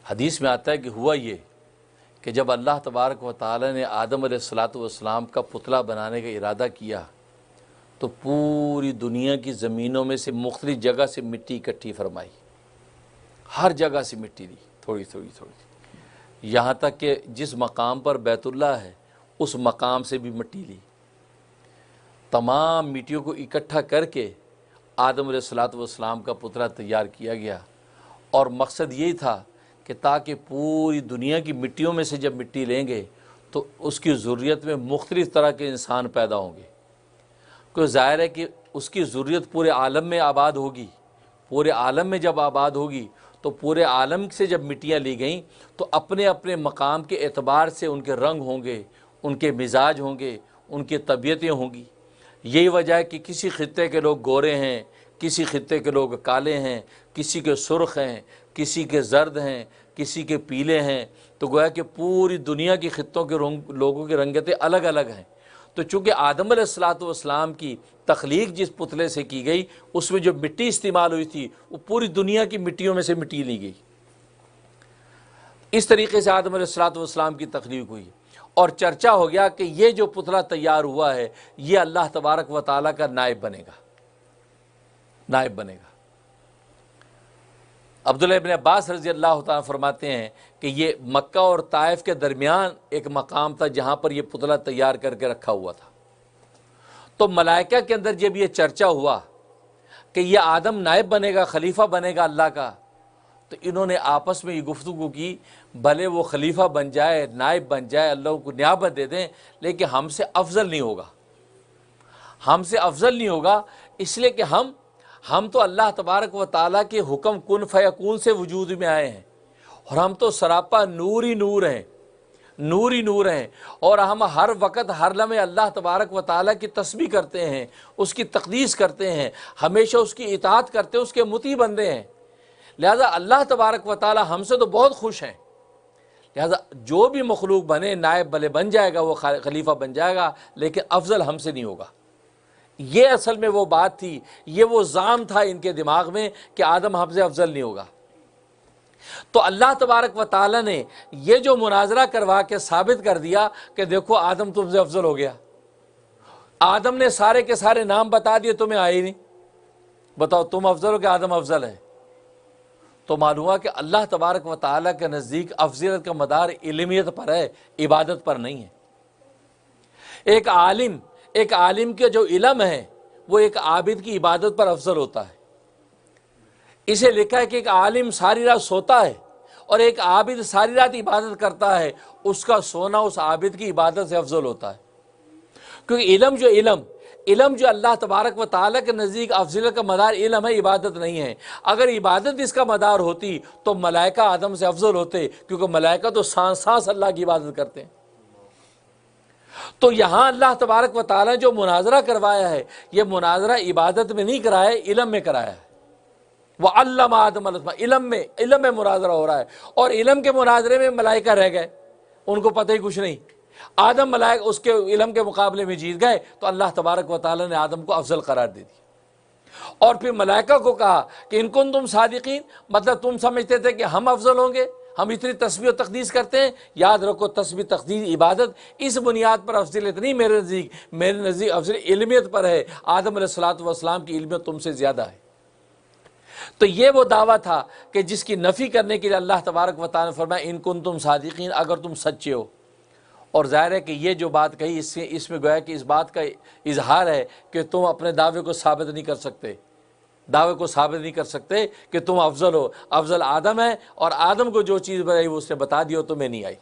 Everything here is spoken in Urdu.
حدیث میں آتا ہے کہ ہوا یہ کہ جب اللہ تبارک و تعالی نے آدم علیہ الصلاۃ والسلام کا پتلا بنانے کا ارادہ کیا تو پوری دنیا کی زمینوں میں سے مختلف جگہ سے مٹی اکٹھی فرمائی، ہر جگہ سے مٹی دی، تھوڑی تھوڑی تھوڑی، یہاں تک کہ جس مقام پر بیت اللہ ہے اس مقام سے بھی مٹی لی، تمام مٹیوں کو اکٹھا کر کے آدم علیہ الصلاۃ والسلام کا پتلا تیار کیا گیا، اور مقصد یہی تھا کہ تاکہ پوری دنیا کی مٹیوں میں سے جب مٹی لیں گے تو اس کی ذریت میں مختلف طرح کے انسان پیدا ہوں گے، کیونکہ ظاہر ہے کہ اس کی ذریت پورے عالم میں آباد ہوگی، پورے عالم میں جب آباد ہوگی تو پورے عالم سے جب مٹیاں لی گئیں تو اپنے اپنے مقام کے اعتبار سے ان کے رنگ ہوں گے، ان کے مزاج ہوں گے، ان کی طبیعتیں ہوں گی۔ یہی وجہ ہے کہ کسی خطے کے لوگ گورے ہیں، کسی خطے کے لوگ کالے ہیں، کسی کے سرخ ہیں، کسی کے زرد ہیں، کسی کے پیلے ہیں، تو گویا کہ پوری دنیا کی خطوں کے لوگوں کی رنگتیں الگ الگ ہیں۔ تو چونکہ آدم علیہ الصلاۃ والسلام کی تخلیق جس پتلے سے کی گئی اس میں جو مٹی استعمال ہوئی تھی وہ پوری دنیا کی مٹیوں میں سے مٹی لی گئی، اس طریقے سے آدم علیہ الصلاۃ والسلام کی تخلیق ہوئی، اور چرچا ہو گیا کہ یہ جو پتلا تیار ہوا ہے یہ اللہ تبارک و تعالیٰ کا نائب بنے گا، نائب بنے گا۔ عبداللہ ابن عباس رضی اللہ تعالیٰ فرماتے ہیں کہ یہ مکہ اور طائف کے درمیان ایک مقام تھا جہاں پر یہ پتلا تیار کر کے رکھا ہوا تھا۔ تو ملائکہ کے اندر جب یہ چرچا ہوا کہ یہ آدم نائب بنے گا، خلیفہ بنے گا اللہ کا، تو انہوں نے آپس میں یہ گفتگو کی بھلے وہ خلیفہ بن جائے، نائب بن جائے، اللہ کو نیابت دے دیں، لیکن ہم سے افضل نہیں ہوگا، ہم سے افضل نہیں ہوگا، اس لیے کہ ہم تو اللہ تبارک و تعالیٰ کے حکم کن فیکون سے وجود میں آئے ہیں، اور ہم تو سراپا نور ہی نور ہیں، نور ہی نور ہیں، اور ہم ہر وقت ہر لمحے اللہ تبارک و تعالیٰ کی تسبیح کرتے ہیں، اس کی تقدیس کرتے ہیں، ہمیشہ اس کی اطاعت کرتے ہیں، اس کے مطیع بندے ہیں، لہذا اللہ تبارک و تعالیٰ ہم سے تو بہت خوش ہیں، لہذا جو بھی مخلوق بنے نائب بھلے بن جائے گا، وہ خلیفہ بن جائے گا، لیکن افضل ہم سے نہیں ہوگا۔ یہ اصل میں وہ بات تھی، یہ وہ زعم تھا ان کے دماغ میں کہ آدم ہم سے افضل نہیں ہوگا۔ تو اللہ تبارک و تعالیٰ نے یہ جو مناظرہ کروا کے ثابت کر دیا کہ دیکھو آدم تم سے افضل ہو گیا، آدم نے سارے کے سارے نام بتا دیے، تمہیں آئے نہیں، بتاؤ تم افضل ہو کہ آدم افضل ہے؟ تو معلوم ہوا کہ اللہ تبارک و تعالیٰ کے نزدیک افضلیت کا مدار علمیت پر ہے، عبادت پر نہیں ہے۔ ایک عالم کے جو علم ہے وہ ایک عابد کی عبادت پر افضل ہوتا ہے۔ اسے لکھا ہے کہ ایک عالم ساری رات سوتا ہے اور ایک عابد ساری رات عبادت کرتا ہے، اس کا سونا اس عابد کی عبادت سے افضل ہوتا ہے، کیونکہ علم جو اللہ تبارک و تعالیٰ کے نزدیک افضلیت کا مدار علم ہے، عبادت نہیں ہے۔ اگر عبادت اس کا مدار ہوتی تو ملائکہ آدم سے افضل ہوتے، کیونکہ ملائکہ تو سانس سانس اللہ کی عبادت کرتے ہیں۔ تو یہاں اللہ تبارک و تعالیٰ جو مناظرہ کروایا ہے، یہ مناظرہ عبادت میں نہیں کرایا ہے، علم میں کرایا ہے۔ وَعَلَّمَ آدَمَ الْأَسْمَاءَ، علم میں مناظرہ ہو رہا ہے، اور علم کے مناظرے میں ملائکہ رہ گئے، ان کو پتہ ہی کچھ نہیں۔ آدم ملائکہ اس کے علم کے مقابلے میں جیت گئے، تو اللہ تبارک و تعالیٰ نے آدم کو افضل قرار دے دیا، اور پھر ملائکہ کو کہا کہ ان کنتم صادقین، مطلب تم سمجھتے تھے کہ ہم افضل ہوں گے، ہم اتنی تسبیح و تقدیس کرتے ہیں، یاد رکھو تسبیح تقدیس عبادت اس بنیاد پر افضلیت نہیں، میرے نزدیک افضل علمیت پر ہے، آدم علیہ الصلوۃ والسلام کی علمیت تم سے زیادہ ہے۔ تو یہ وہ دعویٰ تھا کہ جس کی نفی کرنے کے لیے اللہ تبارک و تعالیٰ نے فرمایا ان کنتم صادقین، اگر تم سچے ہو۔ اور ظاہر ہے کہ یہ جو بات کہی اس میں گویا کہ اس بات کا اظہار ہے کہ تم اپنے دعوے کو ثابت نہیں کر سکتے کہ تم افضل ہو، افضل آدم ہے، اور آدم کو جو چیز بتائی وہ اس نے بتا دی، تمہیں نہیں آئی۔